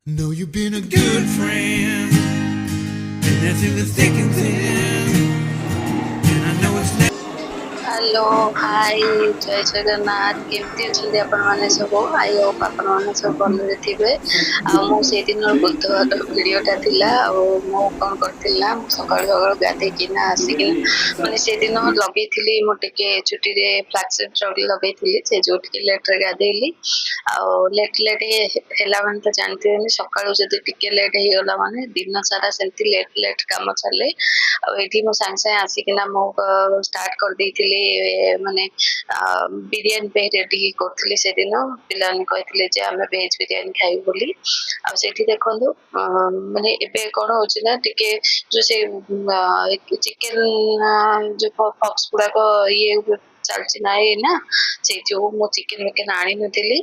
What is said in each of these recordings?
Know you've been a good friend, and that's in the thick and thin. And I know it's never. Hello hi जय जगन्नाथ केमती अछंती आपण माने सब I hope आपण माने सब भलरे थिबे आ मो से दिन बुधवार वीडियोटा थिला आ मो कोन करथिल ना सकाळ सकाळ गाधे किना आसिकिन माने से दिन लगेइथिली मो टिके छुट्टी रे फ्लैक्स ट्रगल लगेइथिली से जोट के लेट रे गाधेइली आ लेट लेट हेला माने तो जानते हो सकाळ जदी टिके लेट हे गला माने दिन सारा सेंती लेट लेट काम चले आ एठी मो सांग से आसिकिना मो स्टार्ट कर देइथिली ମାନେ ବିରିୟାନୀ ପାଇଁ ରେଡି କରୁଥିଲି ସେଦିନ ପିଲାମାନେ କହିଥିଲେ ଯେ ଆମେ ଭେଜ ବିରିୟାନୀ ଖାଇବୁ ବୋଲି ଆଉ ସେଠି ଦେଖନ୍ତୁ ମାନେ ଏବେ କଣ ହଉଛି ନା ଟିକେ ଯୋଉ ସେ ଚିକେନ ଯୋଉ ଫକ୍ସ ଗୁଡାକ ଇଏ ଚାଲିଛି ନା ନା ସେଇ ଯୋଉ ମୁଁ ଚିକେନ ମିକେନ ଆଣିନଥିଲି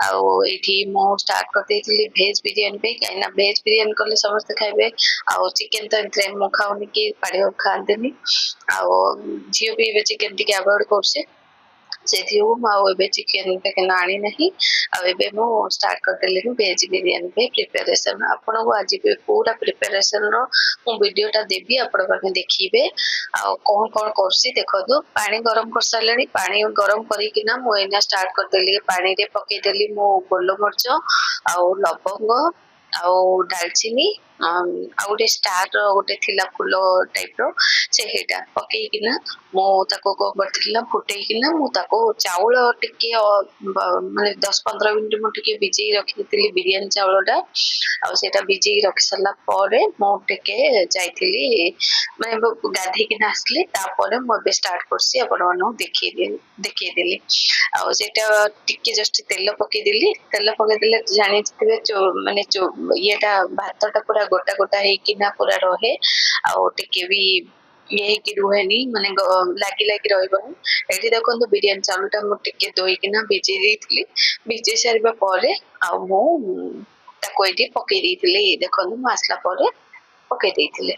ଆଉ ଏଇଠି ମୁଁ ଷ୍ଟାର୍ଟ କରିଦେଇଥିଲି ଭେଜ ବିରିୟାନୀ ପାଇଁ କାହିଁକିନା ଭେଜ ବିରିୟାନୀ କଲେ ସମସ୍ତେ ଖାଇବେ ଆଉ ଚିକେନ ତ ଏଥିରେ ମୁଁ ଖାଉନି କି ପାଣିବାକୁ ଖାଆନ୍ତିନି ଆଉ ଝିଅ ବି ଏବେ ଚିକେନ ଟିକେ ଆଭଏଡ କରୁଛି ସେଥିରୁ ମୁଁ ଆଉ ଏବେ ଚିକେନ ଫିକେନ ଆଣି ନାହିଁ ଆଉ ଏବେ ମୁଁ ଷ୍ଟାର୍ଟ କରିଦେଲିଣି ଭେଜ ବିରିୟାନୀ ପାଇଁ ପ୍ରିପାରେସନ ଆପଣଙ୍କୁ ଆଜି ପୁରା ପ୍ରିପାରେସନ ର ମୁଁ ଭିଡିଓ ଟା ଦେବି ଆପଣ ମାନେ ଦେଖିବେ ଆଉ କଣ କଣ କରୁଛି ଦେଖନ୍ତୁ ପାଣି ଗରମ କରିସାରିଲେଣି ପାଣି ଗରମ କରିକିନା ମୁଁ ଏଇନା ଷ୍ଟାର୍ଟ କରିଦେଲି ପାଣିରେ ପକେଇଦେଲି ମୁଁ ଗୋଲମରିଚ ଆଉ ଲବଙ୍ଗ ଆଉ ଡାଲଚିନି ଆଉ ଗୋଟେ ଷ୍ଟାର ର ଗୋଟେ ଥିଲା ଫୁଲ ଟାଇପ ର ସେଇଟା ପକେଇକିନା ମୁଁ ତାକୁ କଣ କରିଥିଲି ନା ଫୁଟେଇକିନା ମୁଁ ତାକୁ ଚାଉଳ ଟିକେ ମାନେ 10-15 ମିନିଟ ମୁଁ ଟିକେ ଭିଜେଇ ରଖିଥିଲି ବିରିୟାନୀ ଚାଉଳ ଟା ଆଉ ସେଇଟା ଭିଜେଇ ରଖି ସାରିଲା ପରେ ମୁଁ ଟିକେ ଯାଇଥିଲି ମାନେ ଗାଧେଇକିନା ଆସିଲି ତାପରେ ମୁଁ ଏବେ ଷ୍ଟାର୍ଟ କରୁଛି ଆପଣ ମାନଙ୍କୁ ଦେଖେଇଦେଲି ଆଉ ସେଇଟା ଟିକେ ଜଷ୍ଟ ତେଲ ପକେଇଦେଲି ତେଲ ପକେଇଦେଲେ ଜାଣିଥିବେ ମାନେ ଇଏଟା ଭାତ ଟା ପୁରା ଗୋଟା ଗୋଟା ହେଇକିନା ପୁରା ରହେ ଆଉ ଟିକେ ବି ଇଏ ହେଇକି ରୁହେନି ମାନେ ଲାଗି ଲାଗି ରହିବନି ଏଠି ଦେଖନ୍ତୁ ବିରିୟାନୀ ଚାଉଳ ଟା ମୁଁ ଟିକେ ଧୋଇକିନା ଭିଜେଇ ଦେଇଥିଲି ଭିଜେଇ ସାରିବା ପରେ ଆଉ ମୁଁ ତାକୁ ଏଇଠି ପକେଇ ଦେଇଥିଲି ଦେଖନ୍ତୁ ମୁଁ ଆସିଲା ପରେ ପକେଇ ଦେଇଥିଲି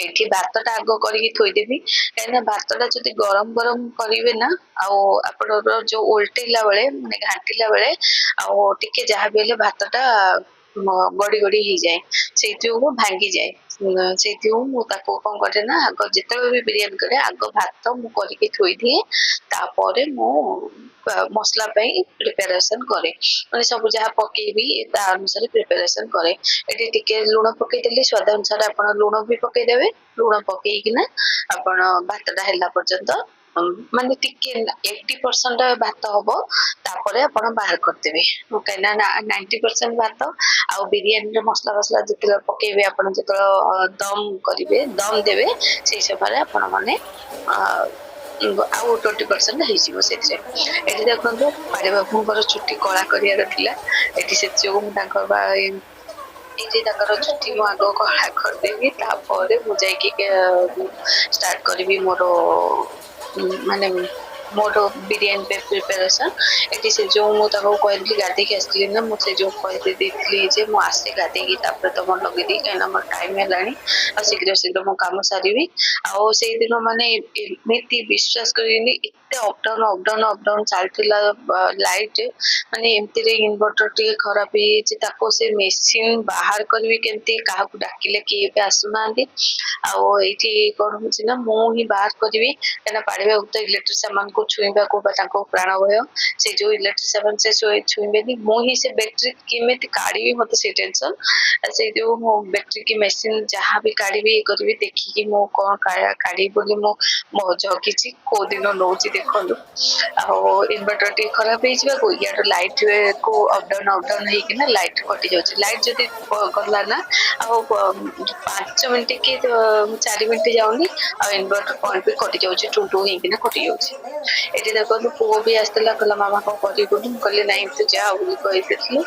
ଏଠି ଭାତ ଟା ଆଗ କରିକି ଥୋଇଦେବି କାହିଁକିନା ଭାତ ଟା ଯଦି ଗରମ ଗରମ କରିବେ ନା ଆଉ ଆପଣଙ୍କର ଯୋଉ ଓଲଟେଇଲା ବେଳେ ମାନେ ଘାଣ୍ଟିଲା ବେଳେ ଆଉ ଟିକେ ଯାହାବି ହେଲେ ଭାତ ଟା ଗଡି ଗଡି ହେଇଯାଏ ସେଇଥିରୁ ଭାଙ୍ଗିଯାଏ ସେଇଥିରୁ ମୁଁ ତାକୁ କଣ କରେ ନା ଆଗ ଯେତେବେଳେ ବି ବିରିୟାନୀ କରେ ଆଗ ଭାତ ମୁଁ କରିକି ଥୋଇଦିଏ ତାପରେ ମୁଁ ମସଲା ପାଇଁ ପ୍ରିପାରେସନ କରେ ମାନେ ସବୁ ଯାହା ପକେଇବି ତା ଅନୁସାରେ ପ୍ରିପାରେସନ କରେ ଏଠି ଟିକେ ଲୁଣ ପକେଇଦେଲି ସ୍ୱାଦ ଅନୁସାରେ ଆପଣ ଲୁଣ ବି ପକେଇଦେବେ ଲୁଣ ପକେଇକିନା ଆପଣ ଭାତଟା ହେଲା ପର୍ଯ୍ୟନ୍ତ ମାନେ ଟିକେ 80% ଭାତ ହବ ତାପରେ ଆପଣ ବାହାର କରିଦେବେ କାହିଁକିନା 90% ଭାତ ଆଉ ବିରିୟାନୀରେ ମସଲା ଫସଲା ଯେତେବେଳେ ପକେଇବେ ଆପଣ ଯେତେବେଳେ ଦମ କରିବେ ଦମ ଦେବେ ସେଇ ସମୟରେ ଆପଣ ମାନେ ଆଉ 20% ହେଇଯିବ ସେଥିରେ ଏଠି ଦେଖନ୍ତୁ ପାଣି ବାବୁଙ୍କର ଚୁଟି କଳା କରିବାର ଥିଲା ଏଠି ସେଥି ଯୋଗୁ ମୁଁ ତାଙ୍କ ଏଠି ତାଙ୍କର ଚୁଟି ମୁଁ ଆଗ କଳା କରିଦେବି ତାପରେ ମୁଁ ଯାଇକି ଷ୍ଟାର୍ଟ କରିବି ମୋର ମାନେ ମୋର ବିରିୟାନୀ ପାଇଁ ପ୍ରିପାରେସନ ଏଠି ସେ ଯୋଉ ମୁଁ ତାକୁ କହିଥିଲି ଗାଧେଇକି ଆସିଥିଲି ନା ମୁଁ ସେ ଯୋଉ କହିଦେଇଥିଲି ଯେ ମୁଁ ଆସେ ଗାଧେଇକି ତାପରେ ତମର ଲଗେଇଦେଇ କାହିଁକିନା ମୋର ଟାଇମ ହେଲାଣି ଆଉ ଶୀଘ୍ର ଶୀଘ୍ର ମୁଁ କାମ ସାରିବି ଆଉ ସେଇଦିନ ମାନେ ଏମିତି ବିଶ୍ୱାସ କରିବେନି ଏତେ ଅପଡାଉନ ଚାଲିଥିଲା ଲାଇଟ ମାନେ ଏମିତିରେ ଇନଭର୍ଟର ଟିକେ ଖରାପ ହେଇଯାଇଛି ତାକୁ ସେ ମେସିନ ବାହାର କରିବି କେମିତି କାହାକୁ ଡାକିଲେ କିଏ ଏବେ ଆସୁନାହାନ୍ତି ଆଉ ଏଇଠି କଣ ହଉଛି ନା ମୁଁ ହିଁ ବାହାର କରିବି କାହିଁକିନା ପାଳିବାକୁ ତ ଇଲେକ୍ଟ୍ରିସିଆନ ମାନଙ୍କୁ ଛୁଇଁବାକୁ ବା ତାଙ୍କ ପ୍ରାଣ ଭୟ ସେ ଯୋଉ ଇଲେକ୍ଟ୍ରିସିଆନ ସେ ଛୁଇଁବେନି ମୁଁ ହିଁ ସେ ବ୍ୟାଟେରୀ କେମିତି କାଢିବି ମତେ ସେ ଟେନସନ ସେଇ ଯୋଉ ମୁଁ ବ୍ୟାଟେରୀ କି ମେସିନ ଯାହା ବି କାଢିବି ଇଏ କରିବି ଦେଖିକି ମୁଁ କଣ କାଢିବି ବୋଲି ମୁଁ ଜଗିଛି କୋଉ ଦିନ ନଉଛି ଦେଖନ୍ତୁ ଆଉ ଇନଭର୍ଟର ଟିକେ ଖରାପ ହେଇଯିବାକୁ ଇଆଡୁ ଲାଇଟ କୁ ଅପଡାଉନ ହେଇକିନା ଲାଇଟ କଟି ଯାଉଛି ଲାଇଟ ଯଦି ଗଲା ନା ଆଉ 5 ମିନିଟ କି 4 ମିନିଟ ଯାଉନି ଆଉ ଇନଭର୍ଟର ପଏଣ୍ଟ ବି କଟି ଯାଉଛି ଟୁ ହେଇକିନା କଟି ଯାଉଛି ଏଠି ଦେଖନ୍ତୁ ପୁଅ ବି ଆସିଥିଲା କହିଲା ମାମା କଣ କରିବୁନି ମୁଁ କହିଲି ନାଇଁ ତୁ ଯା ବୋଲି କହିଥିଲି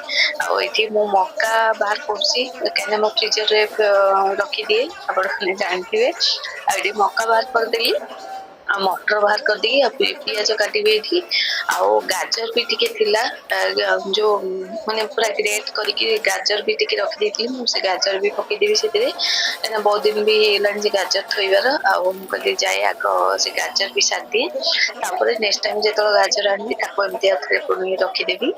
ଆଉ ଏଠି ମୁଁ ମକା ବାହାର କରୁଛି କାହିଁକିନା ମୋ ଫ୍ରିଜରରେ ରଖିଦିଏ ଆପଣ ଜାଣିଥିବେ ଆଉ ଏଠି ମକା ବାହାର କରିଦେଲି ଆଉ ମଟର ବାହାର କରିଦେଇକି ଆଉ ପିଆଜ କାଟିବି ଏଠି ଆଉ ଗାଜର ବି ଟିକେ ଥିଲା ଯୋଉ ମାନେ ପୁରା ଗ୍ରେଟ କରିକି ଗାଜର ବି ଟିକେ ରଖିଦେଇଥିଲି ମୁଁ ସେ ଗାଜର ବି ପକେଇଦେବି ସେଥିରେ କାହିଁକିନା ବହୁତ ଦିନ ବି ହେଇଗଲାଣି ସେ ଗାଜର ଥୋଇବାର ଆଉ ମୁଁ କହିଲି ଯାଏ ଆଗ ସେ ଗାଜର ବି ସାରିଦିଏ ତାପରେ ନେକ୍ସଟ ଟାଇମ ଯେତେବେଳେ ଗାଜର ଆଣିବି ତାକୁ ଏମିତି ଆଉ ଥରେ ପୁଣି ରଖିଦେବି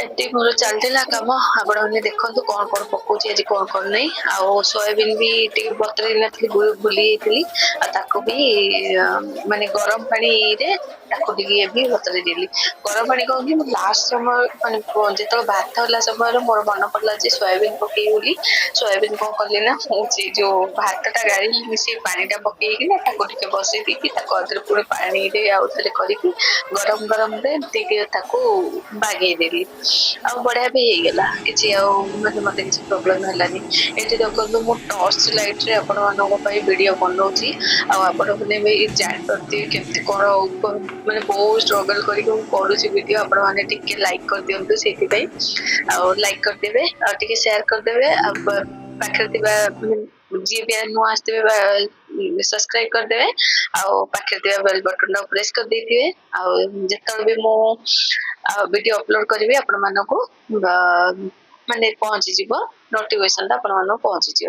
ଏଠି ମୋର ଚାଲିଥିଲା କାମ ଆପଣ ମାନେ ଦେଖନ୍ତୁ କଣ କଣ ପକଉଛି ଆଜି କଣ ନାହିଁ ଆଉ ସୋୟାବିନ ବି ଟିକେ ବତୁରେଇ ନଥିଲି ଭୁଲି ଯାଇଥିଲି ଆଉ ତାକୁ ବି ମାନେ ଗରମ ପାଣିରେ ତାକୁ ଟିକେ ବି ବତୁରେଇ ଦେଲି ଗରମ ପାଣି କଣ କି ମୁଁ ଲାଷ୍ଟ ସମୟ ମାନେ ଯେତେବେଳେ ଭାତ ହେଲା ସମୟରେ ମୋର ମନେ ପଡିଲା ଯେ ସୋୟାବିନ ପକେଇବି ବୋଲି ସୋୟାବିନ କଣ କଲି ନା ମୁଁ ସେ ଯୋଉ ଭାତଟା ଗାଳିଲି ସେ ପାଣି ଟା ପକେଇକି ନା ତାକୁ ଟିକେ ବସେଇ ଦେଇକି ତାକୁ ଆଉଥରେ ପୁଣି ପାଣିରେ ଆଉଥରେ କରିକି ଗରମ ଗରମରେ ଟିକେ ତାକୁ ବାଗେଇଦେଲି ଆଉ ବଢିଆ ବି ହେଇଗଲା କିଛି ଆଉ ମାନେ ମତେ କିଛି ପ୍ରୋବ୍ଲେମ ହେଲାନି ଏଠି ଦେଖନ୍ତୁ ମୁଁ ଟର୍ଚ ଲାଇଟ ରେ ଆପଣ ମାନଙ୍କ ପାଇଁ ଭିଡିଓ ବନଉଛି ଆଉ ଆପଣ ମାନେ ବି ଜାଣିପାରୁଥିବେ କେମିତି କଣ ମାନେ ବହୁତ ଷ୍ଟ୍ରଗଲ କରିକି ମୁଁ କରୁଛି ଭିଡିଓ ଆପଣ ମାନେ ଟିକେ ଲାଇକ୍ କରିଦିଅନ୍ତୁ ସେଇଥିପାଇଁ ଆଉ ଲାଇକ୍ କରିଦେବେ ଆଉ ଟିକେ ସେୟାର କରିଦେବେ ଆଉ ପାଖରେ ଥିବା ଯିଏ ବି ନୂଆ ଆସିଥିବେ ବା ସବସ୍କ୍ରାଇବ କରିଦେବେ ଆଉ ପାଖରେ ଥିବା ବେଲ ବଟନ ଟା ପ୍ରେସ କରିଦେଇଥିବେ ଆଉ ଯେତେବେଳେ ବି ମୁଁ ଭିଡିଓ ଅପଲୋଡ କରିବି ଆପଣ ମାନଙ୍କୁ ମାନେ ପହଞ୍ଚିଯିବ ନୋଟିଫିକେସନ ଟା ଆପଣ ମାନଙ୍କୁ ପହଞ୍ଚିଯିବ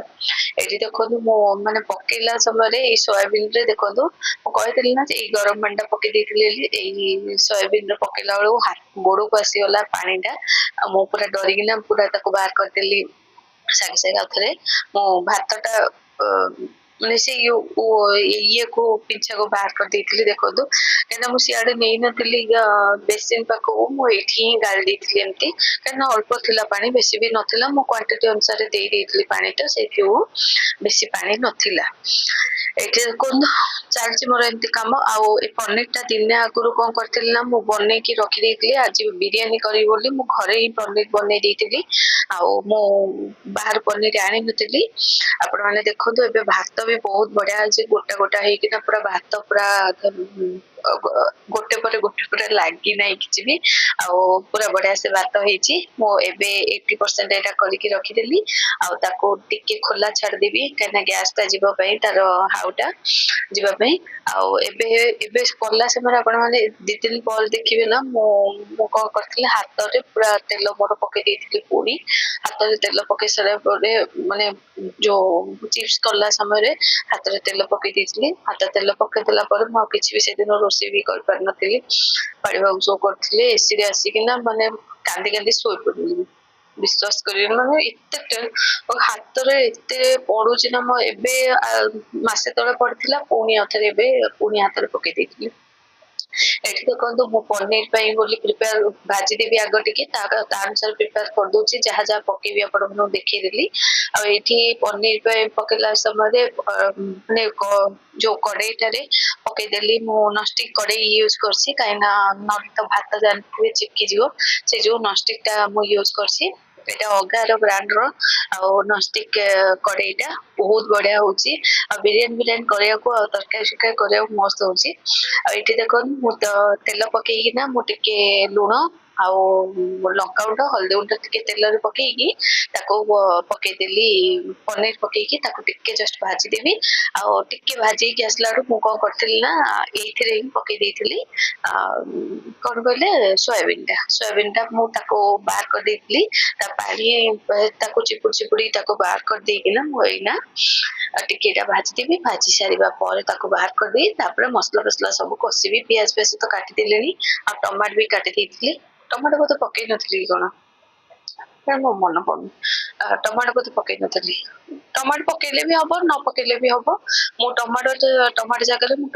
ଏଠି ଦେଖନ୍ତୁ ମୁଁ ମାନେ ପକେଇଲା ସମୟରେ ଏଇ ସୋୟାବିନ ରେ ଦେଖନ୍ତୁ ମୁଁ କହିଥିଲି ନା ଏଇ ଗରମ ପାଣି ଟା ପକେଇ ଦେଇଥିଲି ଏଇ ସୋୟାବିନ ରେ ପକେଇଲା ବେଳକୁ ଗୋଡକୁ ଆସିଗଲା ପାଣି ଟା ଆଉ ମୁଁ ପୁରା ଡରିକିନା ପୁରା ତାକୁ ବାହାର କରିଦେଲି ସାଙ୍ଗେ ସାଙ୍ଗେ ଆଉଥରେ ମୁଁ ଭାତ ଟା ମାନେ ସେ ଇଏକୁ ପିଞ୍ଛାକୁ ବାହାର କରିଦେଇଥିଲି ଦେଖନ୍ତୁ କାହିଁକିନା ମୁଁ ସିଆଡେ ନେଇନଥିଲି ବେସିନ ପାଖକୁ ମୁଁ ଏଇଠି ହିଁ ଗାଳି ଦେଇଥିଲି ଏମିତି କାହିଁକିନା ଅଳ୍ପ ଥିଲା ପାଣି ବେଶୀ ବି ନଥିଲା ମୁଁ କ୍ୱାଣ୍ଟିଟି ଅନୁସାରେ ଦେଇ ଦେଇଥିଲି ପାଣି ଟା ସେଇଥିରୁ ବେଶୀ ପାଣି ନଥିଲା ଏଇଠି ଦେଖନ୍ତୁ ଚାଲିଛି ମୋର ଏମିତି କାମ ଆଉ ଏ ପନିର ଟା ଦିନେ ଆଗରୁ କଣ କରିଥିଲି ନା ମୁଁ ବନେଇକି ରଖିଦେଇଥିଲି ଆଜି ବିରିୟାନୀ କରିବି ବୋଲି ମୁଁ ଘରେ ହିଁ ପନିର ବନେଇ ଦେଇଥିଲି ଆଉ ମୁଁ ବାହାରୁ ପନିର ଆଣିନଥିଲି ଆପଣ ମାନେ ଦେଖନ୍ତୁ ଏବେ ଭାତ ବି ବହୁତ ବଢିଆ ଅଛି ଗୋଟା ଗୋଟା ହେଇକିନା ପୁରା ଭାତ ପୁରା ଗୋଟେ ପରେ ଗୋଟେ ପୁରା ଲାଗି ନାହିଁ କିଛି ବି ଆଉ ପୁରା ବଢିଆ ସେ ଭାତ ହେଇଛି ମୁଁ ଏବେ 80% ଏଇଟା କରିକି ରଖିଦେଲି ଆଉ ତାକୁ ଟିକେ ଖୋଲା ଛାଡିଦେବି କାହିଁକିନା ଗ୍ୟାସ ଟା ଯିବା ପାଇଁ ତାର ହାଉଟା ଯିବା ପାଇଁ ଆଉ ଏବେ ଏବେ କଲା ସମୟରେ ଆପଣ ମାନେ 2-3 ପରେ ଦେଖିବେ ନା ମୁଁ କଣ କରିଥିଲି ହାତରେ ପୁରା ତେଲ ମୋର ପକେଇ ଦେଇଥିଲି ପୁଣି ହାତରେ ତେଲ ପକେଇ ସାରିଲା ପରେ ମାନେ ଯୋଉ ଚିପ୍ସ କଲା ସମୟରେ ହାତରେ ତେଲ ପକେଇ ଦେଇଥିଲି ହାତ ତେଲ ପକେଇ ଦେଲା ପରେ ମୁଁ ଆଉ କିଛି ବି ସେଦିନ ରୋଷେଇ ବି କରିପାରିନଥିଲି ପାଣିଭାଗ ସବୁ କରିଥିଲି ଏସିରେ ଆସିକିନା ମାନେ କାନ୍ଦି କାନ୍ଦି ଶୋଇପଡିଲି ବିଶ୍ୱାସ କରିବେନି ମାନେ ଏତେ ହାତରେ ଏତେ ପଡୁଛି ନା ମୁଁ ଏବେ ମାସେ ତଳେ ପଡିଥିଲା ପୁଣି ଆଉଥରେ ଏବେ ପୁଣି ହାତରେ ପକେଇ ଦେଇଥିଲି ଏଠି ଦେଖନ୍ତୁ ମୁଁ ପନିର ପାଇଁ ବୋଲି ପ୍ରିପେୟାର ଭାଜିଦେବି ଆଗ ଟିକେ ତା ଅନୁସାରେ ପ୍ରିପେୟାର କରିଦଉଛି ଯାହା ଯାହା ପକେଇବି ଆପଣଙ୍କୁ ଦେଖେଇଦେଲି ଆଉ ଏଇଠି ପନିର ପାଇଁ ପକେଇଲା ସମୟରେ ମାନେ ଯୋଉ କଡେଇଟାରେ ପକେଇଦେଲି ମୁଁ ନନଷ୍ଟିକ କଡେଇ ୟୁଜ କରିଛି କାହିଁକିନା ନହେଲେ ତ ଭାତ ଜାଣିଥିବେ ଚିପକିଯିବ ସେ ଯୋଉ ନନଷ୍ଟିକ ଟା ମୁଁ ୟୁଜ କରିଛି ଏଇଟା ଅଗାର ବ୍ରାଣ୍ଡ ର ଆଉ ନନଷ୍ଟିକ କଡେଇଟା ବହୁତ ବଢିଆ ହଉଛି ଆଉ ବିରିୟାନୀ କରିବାକୁ ଆଉ ତରକାରୀ କରିବାକୁ ମସ୍ତ ହଉଛି ଆଉ ଏଇଠି ଦେଖନ୍ତୁ ମୁଁ ତ ତେଲ ପକେଇକିନା ମୁଁ ଟିକେ ଲୁଣ ଆଉ ଲଙ୍କାଗୁଣ୍ଡ ହଳଦୀ ଗୁଣ୍ଡ ଟିକେ ତେଲରେ ପକେଇକି ତାକୁ ପକେଇଦେଲି ପନିର ପକେଇକି ତାକୁ ଟିକେ ଜଷ୍ଟ ଭାଜିଦେବି ଆଉ ଟିକେ ଭାଜିକି ଆସିଲା ବେଳକୁ ମୁଁ କଣ କରିଥିଲି ନା ଏଇଥିରେ ହିଁ ପକେଇ ଦେଇଥିଲି କଣ କହିଲେ ସୋୟାବିନ ଟା ମୁଁ ତାକୁ ବାହାର କରିଦେଇଥିଲି ତା ପାଣି ତାକୁ ଚିପୁଡି ତାକୁ ବାହାର କରିଦେଇକିନା ମୁଁ ଏଇନା ଟିକେ ଏଇଟା ଭାଜିଦେବି ଭାଜି ସାରିବା ପରେ ତାକୁ ବାହାର କରିଦେଇ ତାପରେ ମସଲା ଫସଲା ସବୁ କଷିବି ପିଆଜ ତ କାଟିଦେଲେଣି ଆଉ ଟମାଟୋ ବି କାଟି ଦେଇଥିଲି ଟମାଟୋ ବୋଧେ ପକେଇ ନଥିଲି କି କଣ ମୋ ମନେ ପଡୁନି ଟମାଟୋ ବୋଧେ ପକେଇ ନଥିଲି ଟମାଟୋ ପକେଇଲେ ବି ହବ ନ ପକେଇଲେ ବି ହବ ମୁଁ ଟମାଟୋ ଜାଗାରେ ମୁଁ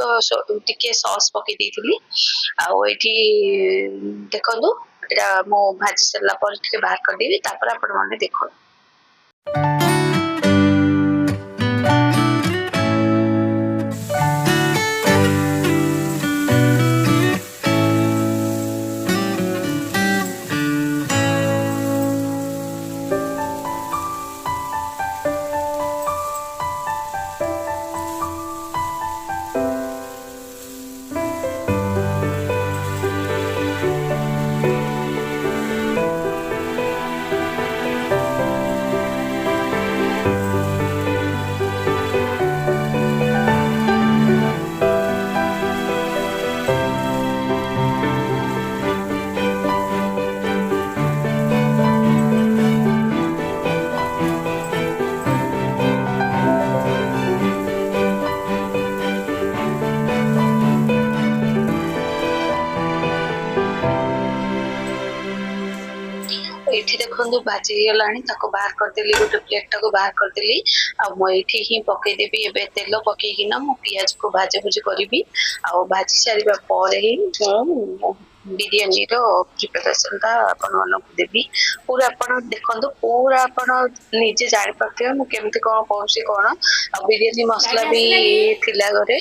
ଟିକେ ସସ୍ ପକେଇ ଦେଇଥିଲି ଆଉ ଏଇଠି ଦେଖନ୍ତୁ ଏଇଟା ମୁଁ ଭାଜି ସାରିଲା ପରେ ଟିକେ ବାହାର କରିଦେବି ତାପରେ ଆପଣ ମାନେ ଦେଖନ୍ତୁ देखो भाजी गलानी बाहर करदेली गोटे प्लेट टाको बाहर करदेली आठी ही पकईदेवी ए तेल पकईकिना मो पियाज को भाजी भुजी करी भाजी सारा पर ही बिरियानी प्रिपेरेसन आपण मानक देवी पूरा आपण देखो पूरा आपण निजे जानी पारे मुझे केमती कौन कौन कौन आ बिरियानी मसला भी थिला घरे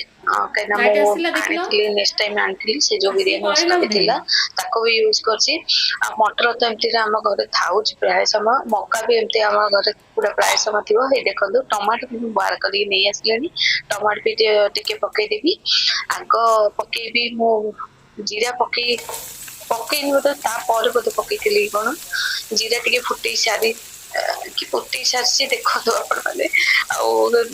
कहीं आनी नेक्स्ट टाइम आनी से जो बिरियानी मसला भी थिला ताको भी यूज करछि आ मटर तो एमती आम घर थाउ प्राय समय मक्का भी एमती आम घर पूरा प्राय समय थी ये देखो टमाटो भी बाहर कर नहीं आसले टमाटो भी टे पकईदेवी आग पकईबी मु जीरा पकई पकईनी बोधे बोधे पकई कौन जीरा टे फुटे सारी कि फुटे सारी देखो आपण मैंने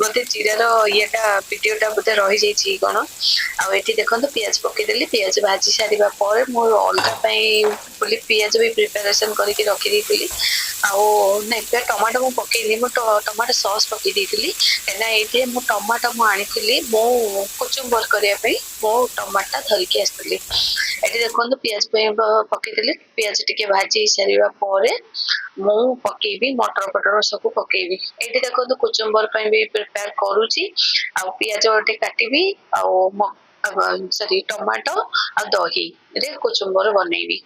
बोधे जीरार इटा भिडटा बोधे रही जाइए कौन आठी देखो पियाज पकईदेली पियाज भाजी सारा पर मोर अलग बोली पियाज भी प्रिपेरेसन करके रखी नहीं टमाटो मुझे पकईनी टमाटो सॉस पकई कहीं ये टमाटो मुझे मो कुचुम्बर करने मो टमाटा धरिकी आसती ये देखो पियाज पकईदेली पियाज टे भाजी सारा पर मु पकईबी मटर पटर सब पकईबी ये देखो कुचुम्बर भी प्रिपेयर करुच्ची आ पियाज गोटे काटबी सॉरी टमाटो आ दही रे कुचुम्बर बनईबी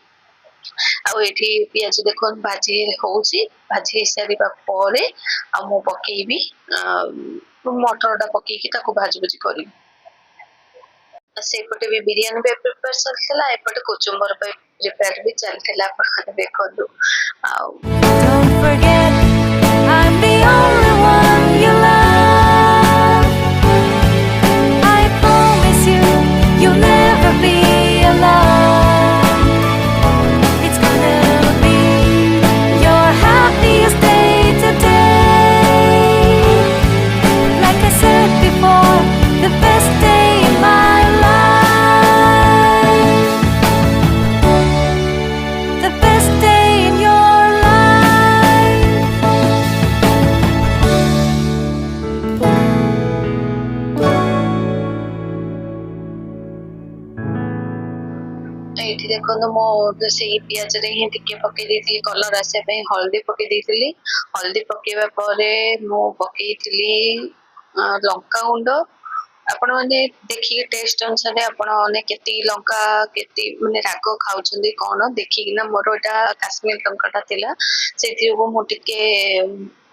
आठी पियाज देखो भाजी होची भाजी सारा पर मु पकईबी मटर टा पकईकी भाजी भुजी करी सेपटे भी बिरियानी भी प्रिपेयर चलता एपटे कुचुम्बर प्रिपेयर भी चलता देखो Don't forget, I'm the only one you love. I promise you, you'll never be alone. It's gonna be your happiest day today. Like I said before, the best day in my life. The best day in your life. ये देखो मो से पियाज रे ही टिके पकई देती colour आसे हल्दी पकई देती हल्दी पकेवा पर मो पकई लंका गुंड आपण मैंने देखिए टेस्ट अनुसार आपण मैंने केती लंका केती माने राग खाउछंदी कोन देखिकिना मोर एटा काश्मीर लंकाटा थिला सेति जो मो टिके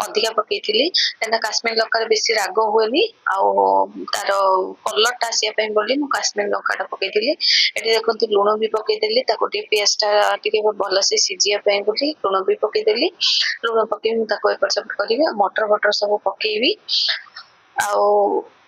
अधिका पकईली कहीं काश्मीर लंका बेसी राग हुए आ तार कलरटा आसापी बोली मु काश्मीर लंकाटा पकईली ये देखो लुण भी पकईदेली पियाजटा टे भल से सीझापी बोली लुण भी पकईदेली लुण पकई एपट सेपट करी मटर फटर सब पकईबी आ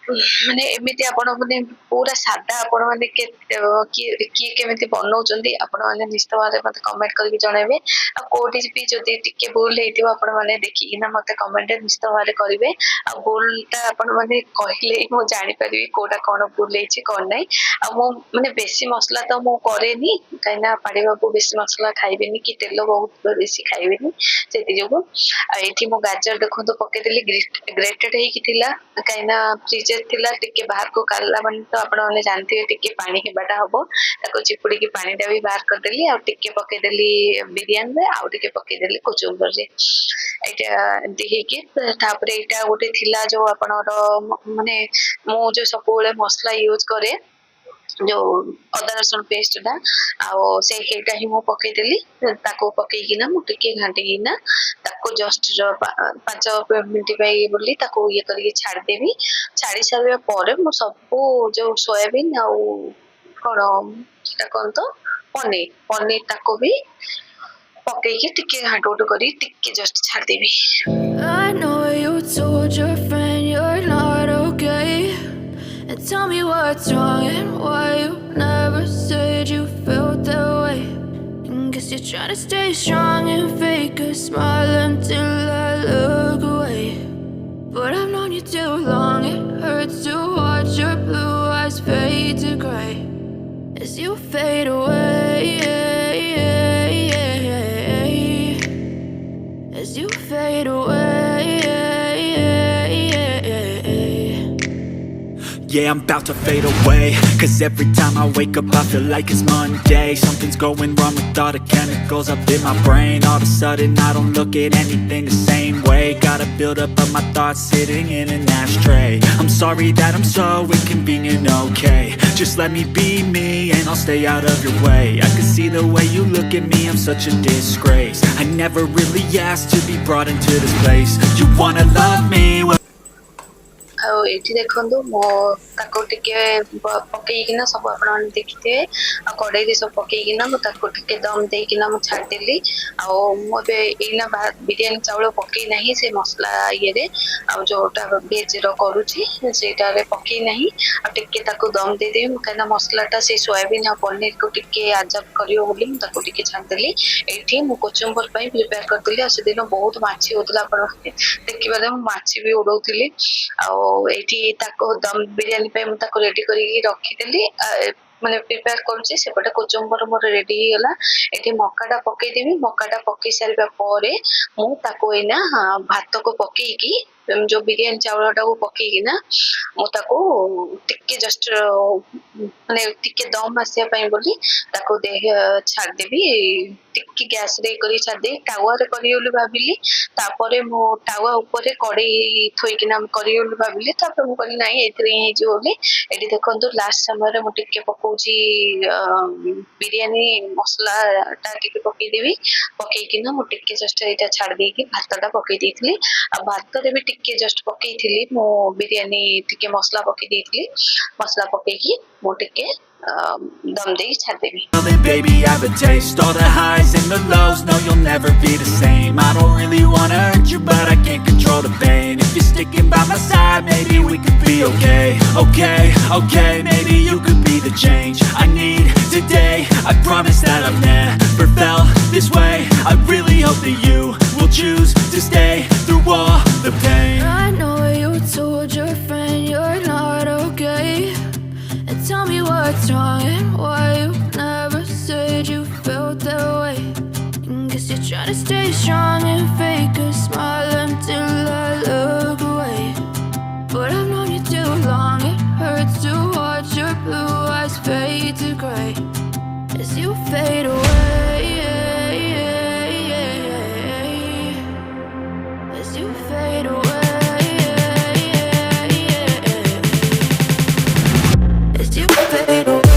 माने एमिति आपण माने पूरा सादा आपण माने किए केमिति बनाउचंदी आपण माने निश्चित भाबे मते कमेंट करके जणाइबे आ कोठी भी जदी टिके भूल हेतिबो आपण माने देखिना मते कमेंट निश्चित भाबे करिवे आ भूलटा आपण माने कहिले मु जानि परिबी कोटा कोन भूल हेछि कोन नै आ मु माने बेसी मसला तो मु करेनी काइना पाड़ीबा को बेसी मसला खाइबेनी कि तेल बहुत बेसी खाइबेनी सेति जोगो आ एठी मु गाजर देखो पके देली ग्रेटेड हे कि थिला काइना फ्रीजर थिला टिके बाहर को काला बन तो आपण माने जानथिबे टिके पानी हेबाटा हबो ताको चिपुड़ी की पानीटा भी बाहर कर देली आ टिके पके देली बिरयानी रे आ टिके पके देली कुचुम्बर रे एटा एंती कि तापरे एटा गोटे थिला जो आपणर माने मु जो सबले मसला यूज करे जो अदा रसुण पेस्ट टा से हेटा ही मु पकई देली ताको पकईकिना मु टिके घांटीकिना ताको जस्ट 5 मिनिट पाई बोली ताको ये करके छाड़ देबी छाड़ी सारा पर मु सब जो सोयाबीन आ कौन सेटा कौन तो पनीर पनीर ताको भी पकईकी टिके घाटोट करी टिके जस्ट छाड़ देबी I know you told your friend you're not okay. And tell me what's wrong and why you never said you felt that way. And guess you're trying to stay strong and fake a smile until I look away. But I've known you too long, it hurts to watch your blue eyes fade to gray as you fade away. As you fade away. Yeah, I'm about to fade away. Cause every time I wake up I feel like it's Monday. Something's going wrong with all the chemicals up in my brain. All of a sudden I don't look at anything the same way. Gotta build up of my thoughts sitting in an ashtray. I'm sorry that I'm so inconvenient, okay. Just let me be me and I'll stay out of your way. I can see the way you look at me, I'm such a disgrace. I never really asked to be brought into this place. You wanna love me? Well, ଆଉ ଏଠି ଦେଖନ୍ତୁ ମୁଁ ତାକୁ ଟିକେ ପକେଇକିନା ସବୁ ଆପଣମାନେ ଦେଖିଥିବେ ଆଉ କଡ଼େଇରେ ସବୁ ପକେଇକିନା ମୁଁ ତାକୁ ଟିକେ ଦମ୍ ଦେଇକିନା ମୁଁ ଛାଡ଼ିଦେଲି ଆଉ ମୁଁ ଏବେ ଏଇନା ବିରିୟାନୀ ଚାଉଳ ପକେଇ ନାହିଁ ସେ ମସଲା ଇଏରେ ଆଉ ଯୋଉଟା ଭେଜର କରୁଛି ସେଇଟାରେ ପକେଇ ନାହିଁ ଆଉ ଟିକେ ତାକୁ ଦମ୍ ଦେଇଦେବି ମୁଁ କାହିଁକିନା ମସଲାଟା ସେ ସୋୟାବିନ୍ ଆଉ ପନିରକୁ ଟିକେ ଆଜବ କରିବ ବୋଲି ମୁଁ ତାକୁ ଟିକେ ଛାଡ଼ିଦେଲି ଏଇଠି ମୁଁ କଚୁମ୍ବର ପାଇଁ ପ୍ରିପେୟାର କରିଥିଲି ଆଉ ସେଦିନ ବହୁତ ମାଛି ହଉଥିଲା ଆପଣ ଦେଖିବାରେ ମୁଁ ମାଛି ବି ଉଡଉଥିଲି ଆଉ ଏଇଠି ତାକୁ ଦମ୍ ବିରିୟାନୀ ପାଇଁ ମୁଁ ତାକୁ ରେଡି କରିକି ରଖିଦେଲି ମାନେ ପ୍ରିପେୟାର କରୁଛି ସେପଟେ କଚୁମ୍ବର ମୋର ରେଡି ହେଇଗଲା ଏଠି ମକାଟା ପକେଇଦେବି ମକାଟା ପକେଇ ସାରିବା ପରେ ମୁଁ ତାକୁ ଏଇନା ଭାତକୁ ପକେଇକି ଯୋଉ ବିରିୟାନୀ ଚାଉଳଟାକୁ ପକେଇକିନା ମୁଁ ତାକୁ ଟିକେ ଜଷ୍ଟ ମାନେ ଟିକେ ଦମ୍ ଆସିବା ପାଇଁ ବୋଲି ତାକୁ ଛାଡ଼ିଦେବି ଟିକେ ଗ୍ୟାସରେ କରି ଛାଡ଼ିଦେବି ତାୱାରେ କରିବି ବୋଲି ଭାବିଲି ତାପରେ ମୁଁ ତାୱା ଉପରେ କଡ଼େଇ ଥୋଇକିନା କରିବି ବୋଲି ଭାବିଲି ତାପରେ ମୁଁ କହିଲି ନାଇଁ ଏଥିରେ ହିଁ ହେଇଯିବ ବୋଲି ଏଠି ଦେଖନ୍ତୁ ଲାଷ୍ଟ ସମୟରେ ମୁଁ ଟିକେ ପକଉଛି ବିରିୟାନୀ ମସଲାଟା ଟିକେ ପକେଇଦେବି ପକେଇକିନା ମୁଁ ଟିକେ ଜଷ୍ଟ ଏଇଟା ଛାଡ଼ି ଦେଇକି ଭାତଟା ପକେଇ ଦେଇଥିଲି ଆଉ ଭାତରେ ବି ଟିକେ ଜଷ୍ଟ ପକେଇଥିଲି ମୁଁ ବିରିୟାନୀ ଟିକେ ମସଲା ପକେଇ ଦେଇଥିଲି ମସଲା ପକେଇକି ମୁଁ ଟିକେ ଦମ୍ ଦେଇକି ଛାଡ଼ିଦେବି baby, have a taste. All the highs and the lows, no, you'll never be the same. I don't really wanna hurt you, but I can't control the pain. If you're sticking by my side, maybe we could be okay. Okay, maybe you could be the change I need today. I promise that I've never felt this way. I really hope that you will choose to stay through all the pain. I know you told your friend you're not okay. And tell me what's wrong and why you never said you felt that way. Guess you're trying to stay strong and fake a smile until I look away. But I've known you too long, it hurts to watch your blue eyes fade to gray as you fade away. As you fade away. As you fade away. As you fade away.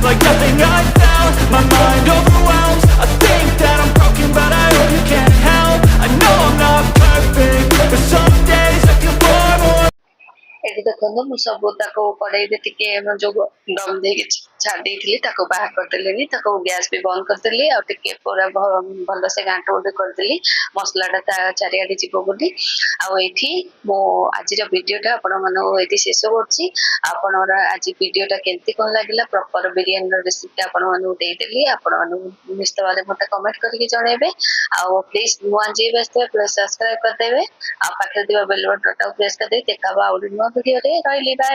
Like nothing I felt, my mind overwhelms. I think that I'm broken, but I hope you can't help. I know I'm not perfect, but some days I feel far more. ଏଠି ଦେଖନ୍ତୁ ମୁଁ ସବୁ ତାକୁ କଡ଼େଇରେ ଟିକେ ଯୋଉ ଦମ୍ ଦେଇକି ଛାଡ଼ି ଦେଇଥିଲି ତାକୁ ବାହାର କରିଦେଲିନି ତାକୁ ଗ୍ୟାସ୍ ବି ବନ୍ଦ କରିଦେଲି ଆଉ ଟିକେ ପୁରା ଭଲସେ ଘାଣ୍ଟ ଗୋଟେ କରିଦେଲି ମସଲାଟା ତା ଚାରିଆଡ଼େ ଯିବ ବୋଲି ଆଉ ଏଇଠି ମୁଁ ଆଜିର ଭିଡ଼ିଓଟା ଆପଣମାନଙ୍କୁ ଏଇଠି ଶେଷ କରୁଛି ଆପଣଙ୍କର ଆଜି ଭିଡ଼ିଓଟା କେମିତି କ'ଣ ଲାଗିଲା ପ୍ରପର ବିରିୟାନୀର ରେସିପିଟା ଆପଣମାନଙ୍କୁ ଦେଇଦେଲି ଆପଣମାନଙ୍କୁ ନିଶ୍ଚିତ ଭାବରେ ମୋତେ କମେଣ୍ଟ କରିକି ଜଣେଇବେ ଆଉ ପ୍ଲିଜ୍ ନୂଆ ଯିଏ ଆସିଥିବେ ପ୍ଲିଜ୍ ସବସ୍କ୍ରାଇବ୍ କରିଦେବେ ଆଉ ପାଖରେ ଥିବା ବେଲ୍ ବଟନଟାକୁ ପ୍ରେସ୍ କରିଦେବେ ଦେଖା ହବ ଆଉ ଗୋଟେ ନୂଆ ଭିଡ଼ିଓରେ ରହିଲି ବାଏ।